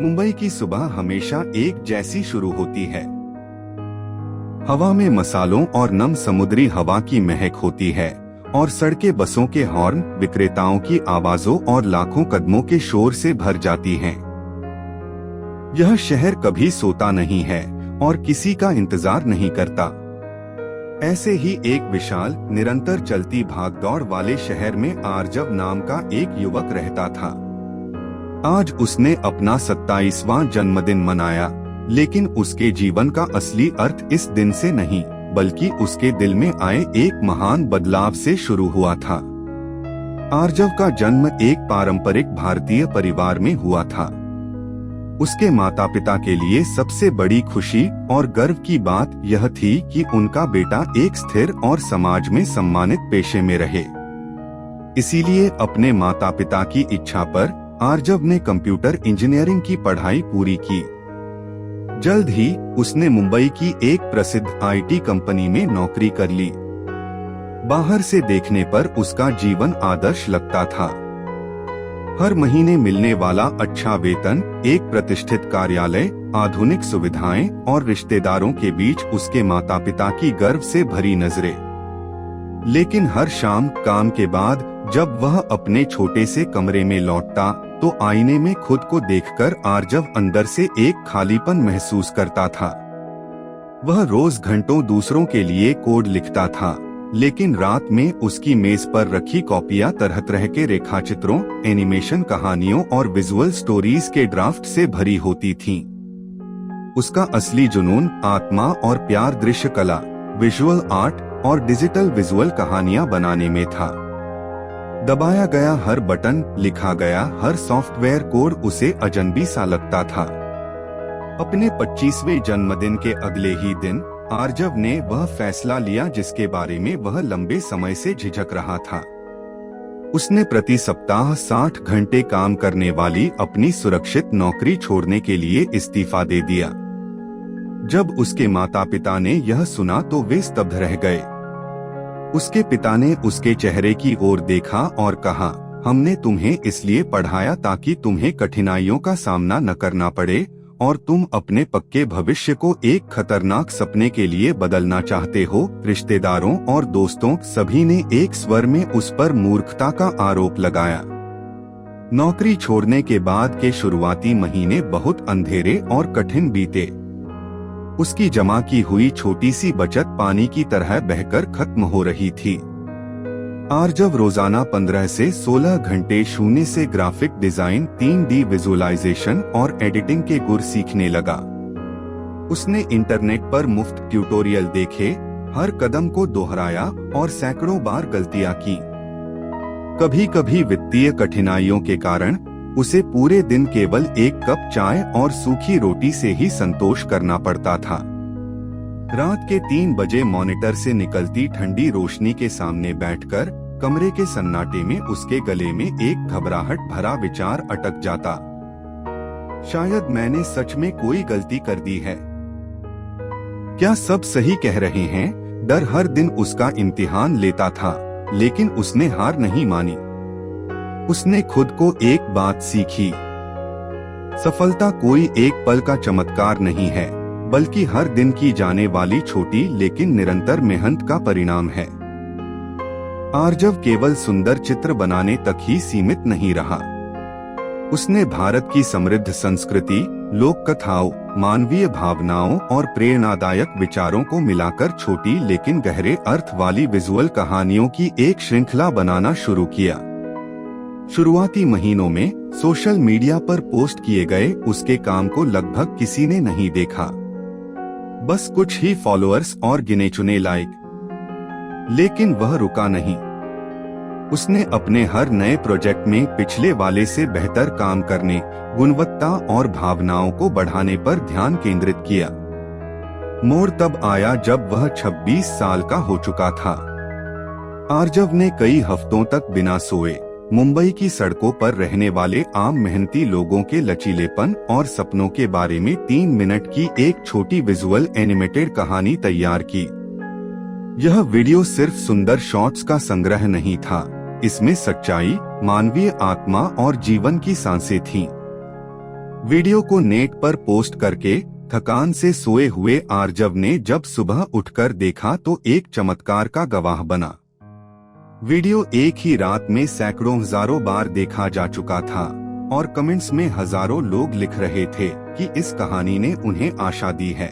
मुंबई की सुबह हमेशा एक जैसी शुरू होती है। हवा में मसालों और नम समुद्री हवा की महक होती है और सड़कें बसों के हॉर्न, विक्रेताओं की आवाजों और लाखों कदमों के शोर से भर जाती हैं। यह शहर कभी सोता नहीं है और किसी का इंतजार नहीं करता। ऐसे ही एक विशाल, निरंतर चलती भागदौड़ वाले शहर में आरजव नाम का एक युवक रहता था। आज उसने अपना 27वां जन्मदिन मनाया, लेकिन उसके जीवन का असली अर्थ इस दिन से नहीं, बल्कि उसके दिल में आए एक महान बदलाव से शुरू हुआ था। आरजव का जन्म एक पारंपरिक भारतीय परिवार में हुआ था। उसके माता पिता के लिए सबसे बड़ी खुशी और गर्व की बात यह थी कि उनका बेटा एक स्थिर और समाज में सम्मानित पेशे में रहे। इसीलिए अपने माता पिता की इच्छा पर आरजव ने कंप्यूटर इंजीनियरिंग की पढ़ाई पूरी की। जल्द ही उसने मुंबई की एक प्रसिद्ध आईटी कंपनी में नौकरी कर ली। बाहर से देखने पर उसका जीवन आदर्श लगता था। हर महीने मिलने वाला अच्छा वेतन, एक प्रतिष्ठित कार्यालय, आधुनिक सुविधाएं और रिश्तेदारों के बीच उसके माता पिता की गर्व से भरी नजरें। लेकिन हर शाम काम के बाद जब वह अपने छोटे से कमरे में लौटता, तो आईने में खुद को देखकर आरजव अंदर से एक खालीपन महसूस करता था। वह रोज घंटों दूसरों के लिए कोड लिखता था, लेकिन रात में उसकी मेज पर रखी कॉपियां तरह तरह के रेखाचित्रों, एनिमेशन कहानियों और विजुअल स्टोरीज के ड्राफ्ट से भरी होती थीं। उसका असली जुनून आत्मा और प्यार दृश्य कला, विजुअल आर्ट और डिजिटल विजुअल कहानियां बनाने में था। दबाया गया हर बटन, लिखा गया हर सॉफ्टवेयर कोड उसे अजनबी सा लगता था। अपने 25वें जन्मदिन के अगले ही दिन आरजव ने वह फैसला लिया जिसके बारे में वह लंबे समय से झिझक रहा था। उसने प्रति सप्ताह 60 घंटे काम करने वाली अपनी सुरक्षित नौकरी छोड़ने के लिए इस्तीफा दे दिया। जब उसके माता पिता ने यह सुना तो वे स्तब्ध रह गए। उसके पिता ने उसके चेहरे की ओर देखा और कहा, हमने तुम्हें इसलिए पढ़ाया ताकि तुम्हें कठिनाइयों का सामना न करना पड़े, और तुम अपने पक्के भविष्य को एक खतरनाक सपने के लिए बदलना चाहते हो। रिश्तेदारों और दोस्तों सभी ने एक स्वर में उस पर मूर्खता का आरोप लगाया। नौकरी छोड़ने के बाद के शुरुआती महीने बहुत अंधेरे और कठिन बीते। उसकी जमा की हुई छोटी सी बचत पानी की तरह बहकर खत्म हो रही थी। आरजव रोजाना 15 से 16 घंटे शून्य से ग्राफिक डिजाइन, 3D विजुअलाइजेशन और एडिटिंग के गुर सीखने लगा। उसने इंटरनेट पर मुफ्त ट्यूटोरियल देखे, हर कदम को दोहराया और सैकड़ों बार गलतियां की। कभी कभी वित्तीय कठिनाइयों के कारण उसे पूरे दिन केवल एक कप चाय और सूखी रोटी से ही संतोष करना पड़ता था। रात के 3 बजे मॉनिटर से निकलती ठंडी रोशनी के सामने बैठकर कमरे के सन्नाटे में उसके गले में एक घबराहट भरा विचार अटक जाता। शायद मैंने सच में कोई गलती कर दी है। क्या सब सही कह रहे हैं? डर हर दिन उसका इम्तिहान लेता था, लेकिन उसने हार नहीं मानी। उसने खुद को एक बात सीखी, सफलता कोई एक पल का चमत्कार नहीं है, बल्कि हर दिन की जाने वाली छोटी लेकिन निरंतर मेहनत का परिणाम है। आरजव केवल सुंदर चित्र बनाने तक ही सीमित नहीं रहा। उसने भारत की समृद्ध संस्कृति, लोक कथाओं, मानवीय भावनाओं और प्रेरणादायक विचारों को मिलाकर छोटी लेकिन गहरे अर्थ वाली विजुअल कहानियों की एक श्रृंखला बनाना शुरू किया। शुरुआती महीनों में सोशल मीडिया पर पोस्ट किए गए उसके काम को लगभग किसी ने नहीं देखा, बस कुछ ही फॉलोअर्स और गिने चुने लाइक। लेकिन वह रुका नहीं। उसने अपने हर नए प्रोजेक्ट में पिछले वाले से बेहतर काम करने, गुणवत्ता और भावनाओं को बढ़ाने पर ध्यान केंद्रित किया। मोड़ तब आया जब वह 26 साल का हो चुका था। आरजव ने कई हफ्तों तक बिना सोए मुंबई की सड़कों पर रहने वाले आम मेहनती लोगों के लचीलेपन और सपनों के बारे में 3 मिनट की एक छोटी विजुअल एनिमेटेड कहानी तैयार की। यह वीडियो सिर्फ सुंदर शॉट्स का संग्रह नहीं था, इसमें सच्चाई, मानवीय आत्मा और जीवन की सांसें थीं। वीडियो को नेट पर पोस्ट करके थकान से सोए हुए आर्जव ने जब सुबह उठकर देखा तो एक चमत्कार का गवाह बना। वीडियो एक ही रात में सैकड़ों हजारों बार देखा जा चुका था और कमेंट्स में हजारों लोग लिख रहे थे कि इस कहानी ने उन्हें आशा दी है।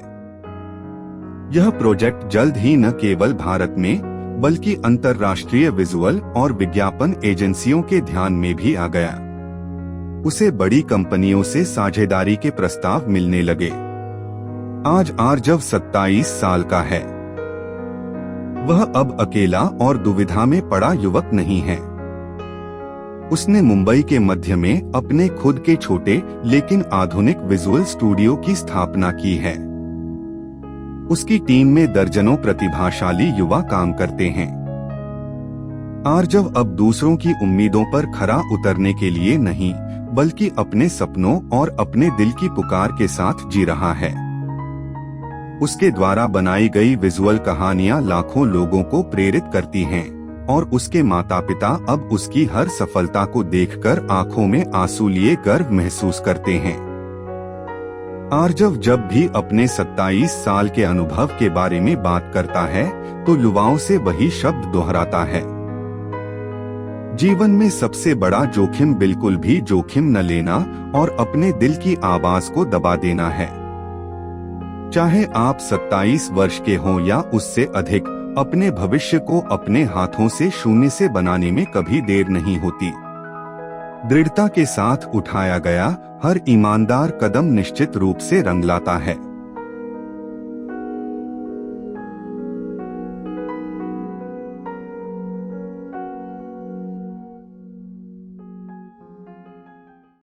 यह प्रोजेक्ट जल्द ही न केवल भारत में बल्कि अंतर्राष्ट्रीय विजुअल और विज्ञापन एजेंसियों के ध्यान में भी आ गया। उसे बड़ी कंपनियों से साझेदारी के प्रस्ताव मिलने लगे। आज आर्जव 27 साल का है। वह अब अकेला और दुविधा में पड़ा युवक नहीं है। उसने मुंबई के मध्य में अपने खुद के छोटे लेकिन आधुनिक विजुअल स्टूडियो की स्थापना की है। उसकी टीम में दर्जनों प्रतिभाशाली युवा काम करते हैं। आर्जव अब दूसरों की उम्मीदों पर खरा उतरने के लिए नहीं बल्कि अपने सपनों और अपने दिल की पुकार के साथ जी रहा है। उसके द्वारा बनाई गई विजुअल कहानियां लाखों लोगों को प्रेरित करती हैं और उसके माता पिता अब उसकी हर सफलता को देखकर आंखों में आंसू लिए गर्व महसूस करते हैं। आर्जव जब भी अपने 27 साल के अनुभव के बारे में बात करता है तो युवाओं से वही शब्द दोहराता है। जीवन में सबसे बड़ा जोखिम बिल्कुल भी जोखिम न लेना और अपने दिल की आवाज को दबा देना है। चाहे आप 27 वर्ष के हों या उससे अधिक, अपने भविष्य को अपने हाथों से शून्य से बनाने में कभी देर नहीं होती। दृढ़ता के साथ उठाया गया हर ईमानदार कदम निश्चित रूप से रंग लाता है।